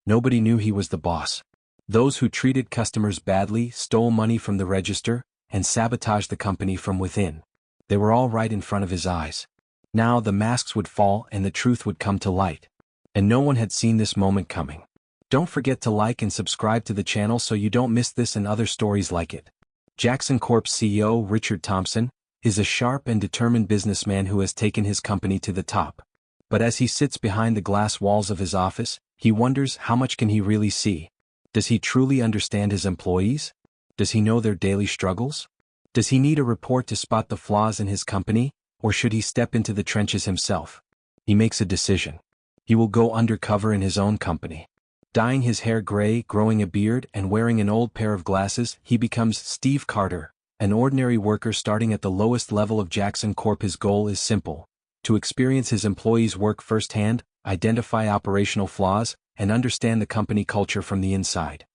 Nobody knew he was the boss. Those who treated customers badly, stole money from the register, and sabotaged the company from within. They were all right in front of his eyes. Now the masks would fall and the truth would come to light. And no one had seen this moment coming. Don't forget to like and subscribe to the channel so you don't miss this and other stories like it. Jackson Corp's CEO Richard Thompson is a sharp and determined businessman who has taken his company to the top. But as he sits behind the glass walls of his office, he wonders how much can he really see? Does he truly understand his employees? Does he know their daily struggles? Does he need a report to spot the flaws in his company, or should he step into the trenches himself? He makes a decision. He will go undercover in his own company. Dyeing his hair gray, growing a beard, and wearing an old pair of glasses, he becomes Steve Carter, an ordinary worker starting at the lowest level of Jackson Corp. His goal is simple: to experience his employees' work firsthand, identify operational flaws, and understand the company culture from the inside.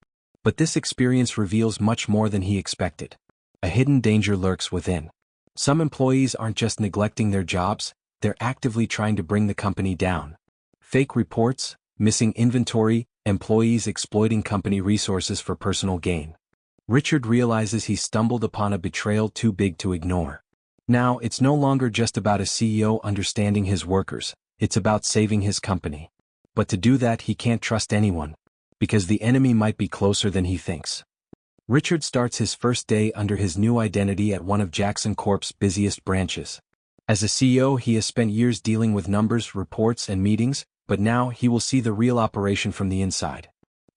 But this experience reveals much more than he expected. A hidden danger lurks within. Some employees aren't just neglecting their jobs, they're actively trying to bring the company down. Fake reports, missing inventory, employees exploiting company resources for personal gain. Richard realizes he stumbled upon a betrayal too big to ignore. Now, it's no longer just about a CEO understanding his workers, it's about saving his company. But to do that he can't trust anyone, because the enemy might be closer than he thinks. Richard starts his first day under his new identity at one of Jackson Corp's busiest branches. As a CEO he has spent years dealing with numbers, reports, and meetings, but now he will see the real operation from the inside.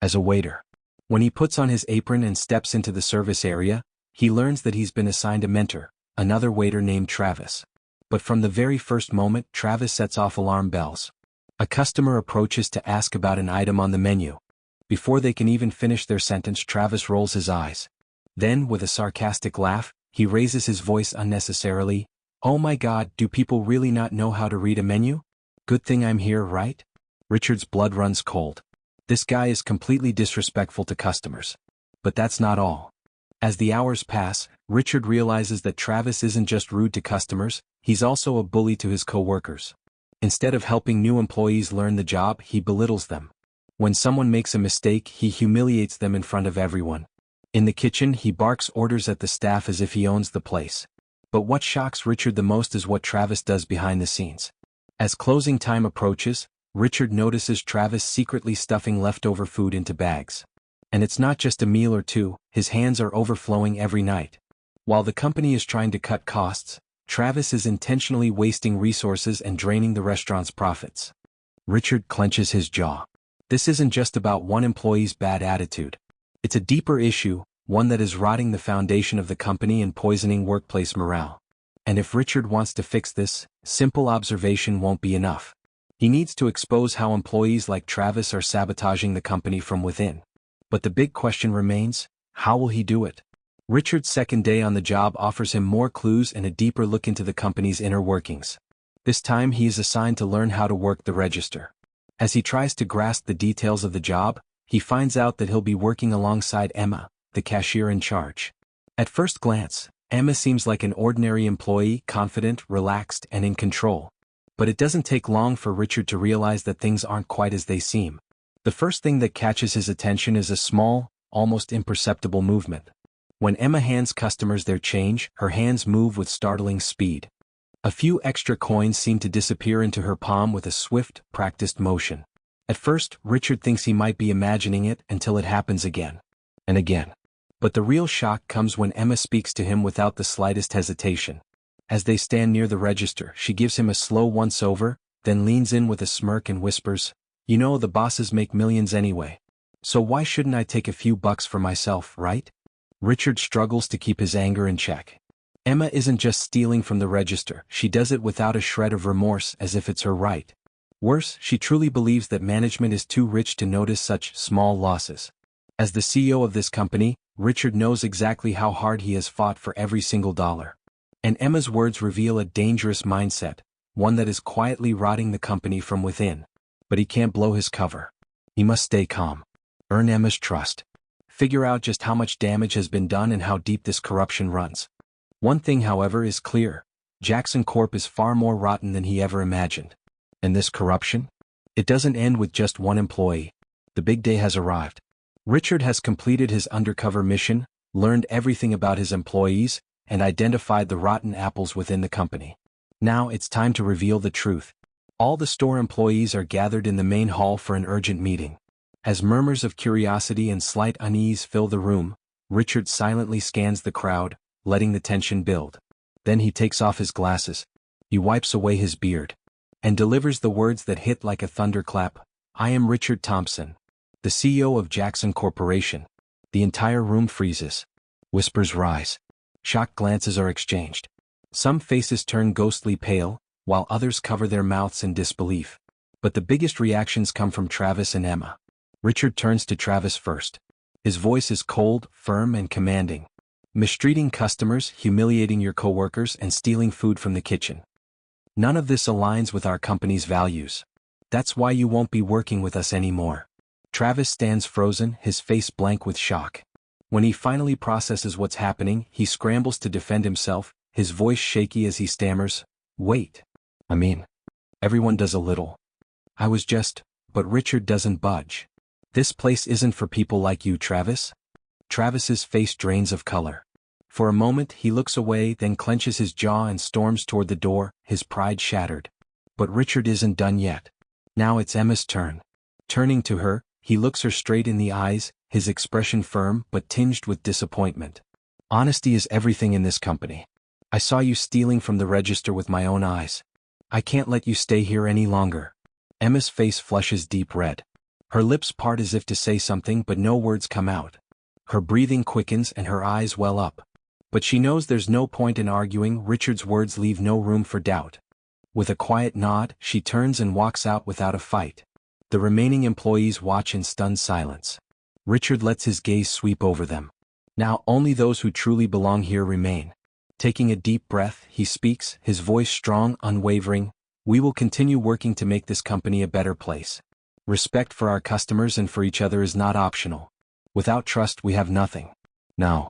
As a waiter. When he puts on his apron and steps into the service area, he learns that he's been assigned a mentor, another waiter named Travis. But from the very first moment, Travis sets off alarm bells. A customer approaches to ask about an item on the menu. Before they can even finish their sentence, Travis rolls his eyes. Then, with a sarcastic laugh, he raises his voice unnecessarily. "Oh my God, do people really not know how to read a menu? Good thing I'm here, right?" Richard's blood runs cold. This guy is completely disrespectful to customers. But that's not all. As the hours pass, Richard realizes that Travis isn't just rude to customers, he's also a bully to his co-workers. Instead of helping new employees learn the job, he belittles them. When someone makes a mistake, he humiliates them in front of everyone. In the kitchen, he barks orders at the staff as if he owns the place. But what shocks Richard the most is what Travis does behind the scenes. As closing time approaches, Richard notices Travis secretly stuffing leftover food into bags. And it's not just a meal or two, his hands are overflowing every night. While the company is trying to cut costs, Travis is intentionally wasting resources and draining the restaurant's profits. Richard clenches his jaw. This isn't just about one employee's bad attitude. It's a deeper issue, one that is rotting the foundation of the company and poisoning workplace morale. And if Richard wants to fix this, simple observation won't be enough. He needs to expose how employees like Travis are sabotaging the company from within. But the big question remains, how will he do it? Richard's second day on the job offers him more clues and a deeper look into the company's inner workings. This time he is assigned to learn how to work the register. As he tries to grasp the details of the job, he finds out that he'll be working alongside Emma, the cashier in charge. At first glance, Emma seems like an ordinary employee, confident, relaxed, and in control. But it doesn't take long for Richard to realize that things aren't quite as they seem. The first thing that catches his attention is a small, almost imperceptible movement. When Emma hands customers their change, her hands move with startling speed. A few extra coins seem to disappear into her palm with a swift, practiced motion. At first, Richard thinks he might be imagining it until it happens again. And again. But the real shock comes when Emma speaks to him without the slightest hesitation. As they stand near the register, she gives him a slow once-over, then leans in with a smirk and whispers, "You know the bosses make millions anyway. So why shouldn't I take a few bucks for myself, right?" Richard struggles to keep his anger in check. Emma isn't just stealing from the register, she does it without a shred of remorse, as if it's her right. Worse, she truly believes that management is too rich to notice such small losses. As the CEO of this company, Richard knows exactly how hard he has fought for every single dollar. And Emma's words reveal a dangerous mindset, one that is quietly rotting the company from within. But he can't blow his cover. He must stay calm. Earn Emma's trust. Figure out just how much damage has been done and how deep this corruption runs. One thing, however, is clear. Jackson Corp is far more rotten than he ever imagined. And this corruption? It doesn't end with just one employee. The big day has arrived. Richard has completed his undercover mission, learned everything about his employees, and identified the rotten apples within the company. Now it's time to reveal the truth. All the store employees are gathered in the main hall for an urgent meeting. As murmurs of curiosity and slight unease fill the room, Richard silently scans the crowd, letting the tension build. Then he takes off his glasses. He wipes away his beard and delivers the words that hit like a thunderclap. I am Richard Thompson, the CEO of Jackson Corporation. The entire room freezes. Whispers rise. Shocked glances are exchanged. Some faces turn ghostly pale, while others cover their mouths in disbelief. But the biggest reactions come from Travis and Emma. Richard turns to Travis first. His voice is cold, firm, and commanding. Mistreating customers, humiliating your coworkers, and stealing food from the kitchen. None of this aligns with our company's values. That's why you won't be working with us anymore. Travis stands frozen, his face blank with shock. When he finally processes what's happening, he scrambles to defend himself, his voice shaky as he stammers, "Wait. I mean, everyone does a little. I was just..." But Richard doesn't budge. "This place isn't for people like you, Travis." Travis's face drains of color. For a moment he looks away, then clenches his jaw and storms toward the door, his pride shattered. But Richard isn't done yet. Now it's Emma's turn. Turning to her, he looks her straight in the eyes, his expression firm but tinged with disappointment. "Honesty is everything in this company. I saw you stealing from the register with my own eyes. I can't let you stay here any longer." Emma's face flushes deep red. Her lips part as if to say something, but no words come out. Her breathing quickens and her eyes well up. But she knows there's no point in arguing. Richard's words leave no room for doubt. With a quiet nod, she turns and walks out without a fight. The remaining employees watch in stunned silence. Richard lets his gaze sweep over them. Now only those who truly belong here remain. Taking a deep breath, he speaks, his voice strong, unwavering. "We will continue working to make this company a better place. Respect for our customers and for each other is not optional. Without trust we have nothing. Now,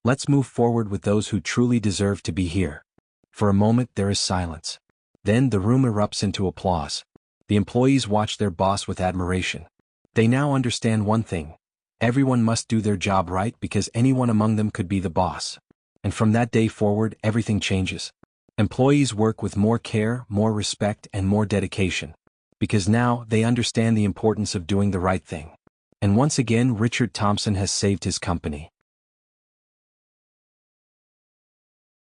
let's move forward with those who truly deserve to be here." For a moment there is silence. Then the room erupts into applause. The employees watch their boss with admiration. They now understand one thing. Everyone must do their job right because anyone among them could be the boss. And from that day forward, everything changes. Employees work with more care, more respect, and more dedication. Because now they understand the importance of doing the right thing. And once again, Richard Thompson has saved his company.